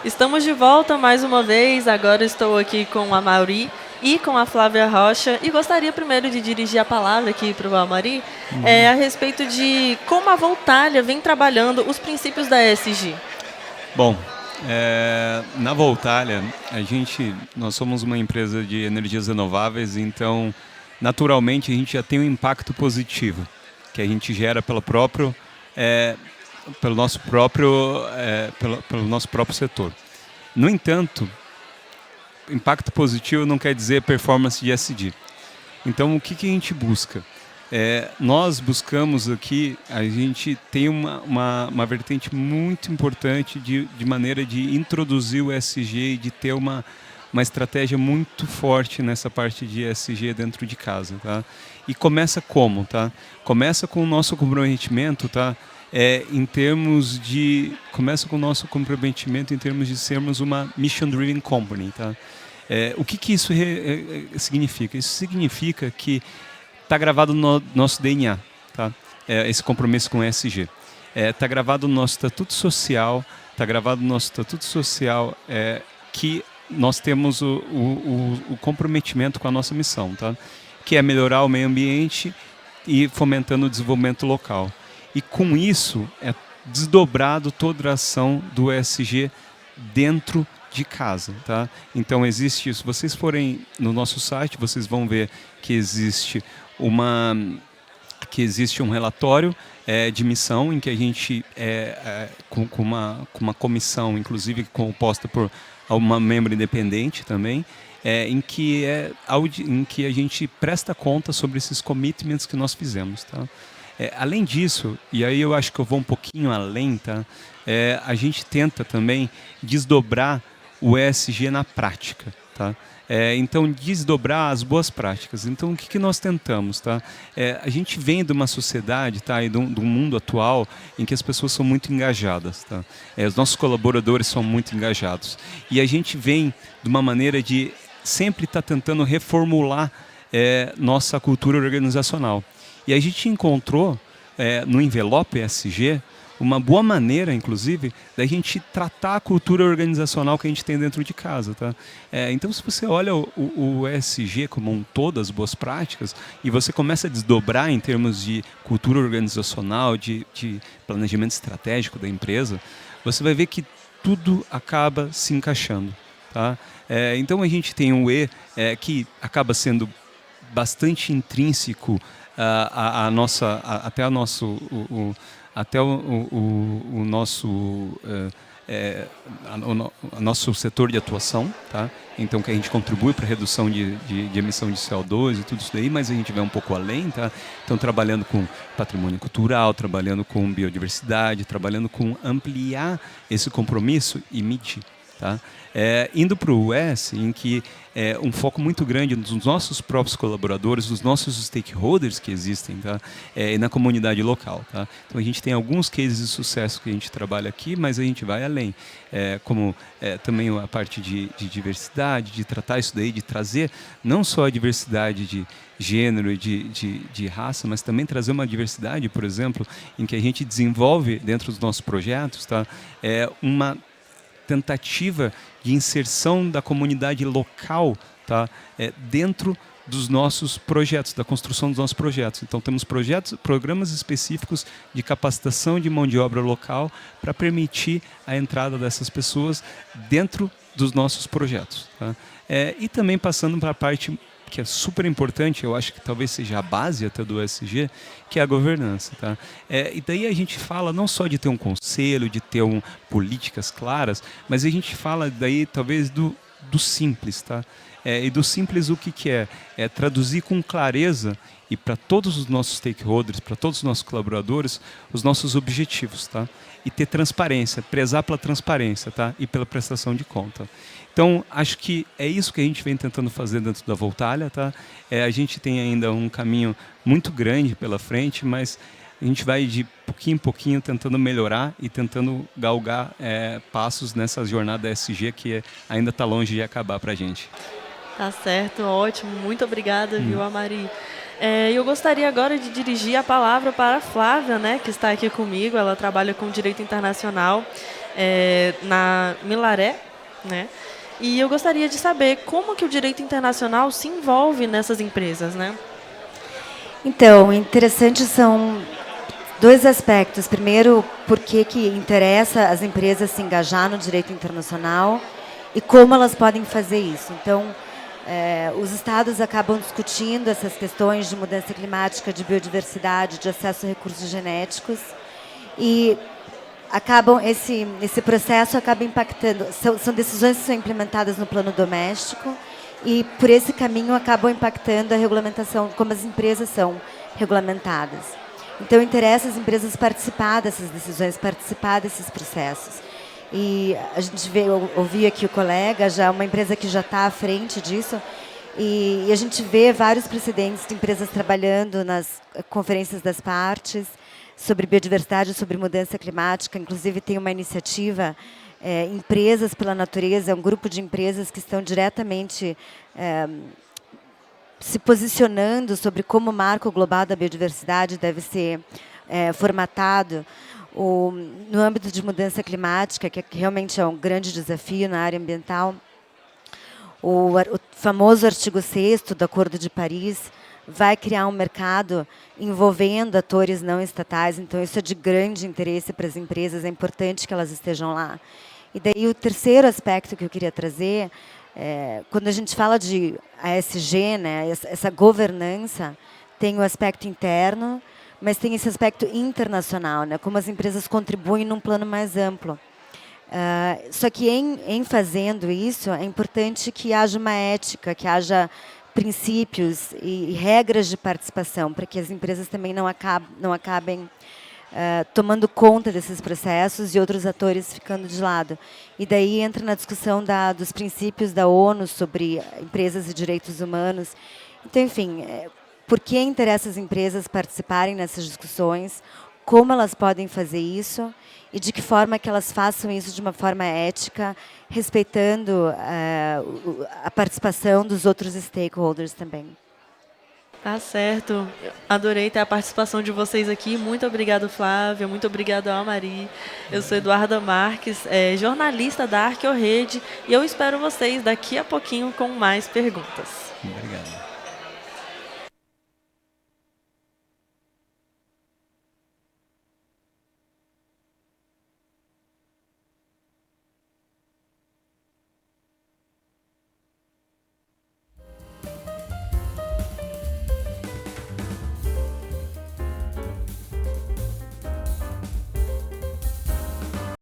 Estamos de volta mais uma vez. Agora estou aqui com a Mauri e com a Flávia Rocha. E gostaria primeiro de dirigir a palavra aqui para o Amari a respeito de como a Voltalia vem trabalhando os princípios da ESG. Bom, na Voltalia, nós somos uma empresa de energias renováveis, então, naturalmente, a gente já tem um impacto positivo que a gente gera pelo nosso próprio setor. No entanto, impacto positivo não quer dizer performance de ESG. Então, o que a gente busca? Nós buscamos aqui, a gente tem uma vertente muito importante de maneira de introduzir o ESG e de ter uma estratégia muito forte nessa parte de ESG dentro de casa. Tá? E começa como? Tá? Começa com o nosso comprometimento, tá? Começa com o nosso comprometimento em termos de sermos uma mission-driven company. Tá? O que isso significa? Isso significa que está gravado no nosso DNA, tá? Esse compromisso com o ESG. Está gravado no nosso estatuto social, que nós temos o comprometimento com a nossa missão, tá? Que é melhorar o meio ambiente e fomentando o desenvolvimento local. E com isso é desdobrado toda a ação do ESG dentro de casa, tá? Então existe isso. Se vocês forem no nosso site, vocês vão ver que existe um relatório de missão em que a gente com uma comissão, inclusive composta por uma membro independente também, em que a gente presta conta sobre esses commitments que nós fizemos, tá? Além disso, e aí eu acho que eu vou um pouquinho além, tá? A gente tenta também desdobrar o ESG na prática, tá? Então, desdobrar as boas práticas. Então, o que nós tentamos? Tá? A gente vem de uma sociedade, tá, e de um mundo atual em que as pessoas são muito engajadas. Tá? Os nossos colaboradores são muito engajados. E a gente vem de uma maneira de sempre estar tentando reformular nossa cultura organizacional. E a gente encontrou no envelope ESG uma boa maneira, inclusive, da gente tratar a cultura organizacional que a gente tem dentro de casa. Tá? Então, se você olha o ESG como um todo, as boas práticas, e você começa a desdobrar em termos de cultura organizacional, de planejamento estratégico da empresa, você vai ver que tudo acaba se encaixando. Tá? Então, a gente tem um E que acaba sendo bastante intrínseco até o nosso setor de atuação, tá? Então que a gente contribui para a redução de emissão de CO2 e tudo isso daí, mas a gente vai um pouco além, tá? Então trabalhando com patrimônio cultural, trabalhando com biodiversidade, trabalhando com ampliar esse compromisso e medir. Tá? Indo para o US, em que um foco muito grande dos nossos próprios colaboradores, dos nossos stakeholders que existem, tá? E na comunidade local. Tá? Então a gente tem alguns cases de sucesso que a gente trabalha aqui, mas a gente vai além. Como também a parte de diversidade, de tratar isso daí, de trazer não só a diversidade de gênero e de raça, mas também trazer uma diversidade, por exemplo, em que a gente desenvolve dentro dos nossos projetos, tá? Uma tentativa de inserção da comunidade local, tá? Dentro dos nossos projetos, da construção dos nossos projetos. Então temos programas específicos de capacitação de mão de obra local para permitir a entrada dessas pessoas dentro dos nossos projetos. Tá? E também passando para a parte que é super importante, eu acho que talvez seja a base até do ESG, que é a governança. Tá? E daí a gente fala não só de ter um conselho, de ter políticas claras, mas a gente fala daí talvez do simples. Tá? E do simples o que é? É traduzir com clareza e para todos os nossos stakeholders, para todos os nossos colaboradores, os nossos objetivos. Tá? E ter transparência, prezar pela transparência, tá? E pela prestação de conta. Então, acho que é isso que a gente vem tentando fazer dentro da Voltalia. Tá? A gente tem ainda um caminho muito grande pela frente, mas a gente vai de pouquinho em pouquinho tentando melhorar e tentando galgar passos nessa jornada ESG que ainda está longe de acabar para a gente. Tá certo, ótimo. Muito obrigada, viu, Amari? Eu gostaria agora de dirigir a palavra para a Flávia, né, que está aqui comigo. Ela trabalha com direito internacional. na Milaré, né? E eu gostaria de saber como que o direito internacional se envolve nessas empresas, né? Então, interessante são dois aspectos. Primeiro, por que interessa as empresas se engajar no direito internacional e como elas podem fazer isso. Então, os estados acabam discutindo essas questões de mudança climática, de biodiversidade, de acesso a recursos genéticos e esse processo acaba impactando, são decisões que são implementadas no plano doméstico e por esse caminho acabam impactando a regulamentação, como as empresas são regulamentadas. Então interessa as empresas participar dessas decisões, participar desses processos. E a gente ouvi aqui o colega, já uma empresa que já está à frente disso, e a gente vê vários precedentes de empresas trabalhando nas conferências das partes, sobre biodiversidade, sobre mudança climática. Inclusive, tem uma iniciativa, Empresas pela Natureza, é um grupo de empresas que estão diretamente se posicionando sobre como o marco global da biodiversidade deve ser formatado. No âmbito de mudança climática, que realmente é um grande desafio na área ambiental, o famoso artigo 6º do Acordo de Paris vai criar um mercado envolvendo atores não estatais, então isso é de grande interesse para as empresas, é importante que elas estejam lá. E daí o terceiro aspecto que eu queria trazer, quando a gente fala de ASG, né, essa governança, tem o aspecto interno, mas tem esse aspecto internacional, né, como as empresas contribuem num plano mais amplo. Só que em fazendo isso, é importante que haja uma ética, que haja princípios e regras de participação, para que as empresas também não acabem tomando conta desses processos e outros atores ficando de lado. E daí entra na discussão dos princípios da ONU sobre empresas e direitos humanos. Então, enfim, por que interessa as empresas participarem nessas discussões, como elas podem fazer isso e de que forma que elas façam isso de uma forma ética, respeitando a participação dos outros stakeholders também. Tá certo. Adorei ter a participação de vocês aqui. Muito obrigado, Flávia. Muito obrigado, Amari. Eu sou Eduarda Marques, jornalista da Arqueorrede, e eu espero vocês daqui a pouquinho com mais perguntas. Obrigado.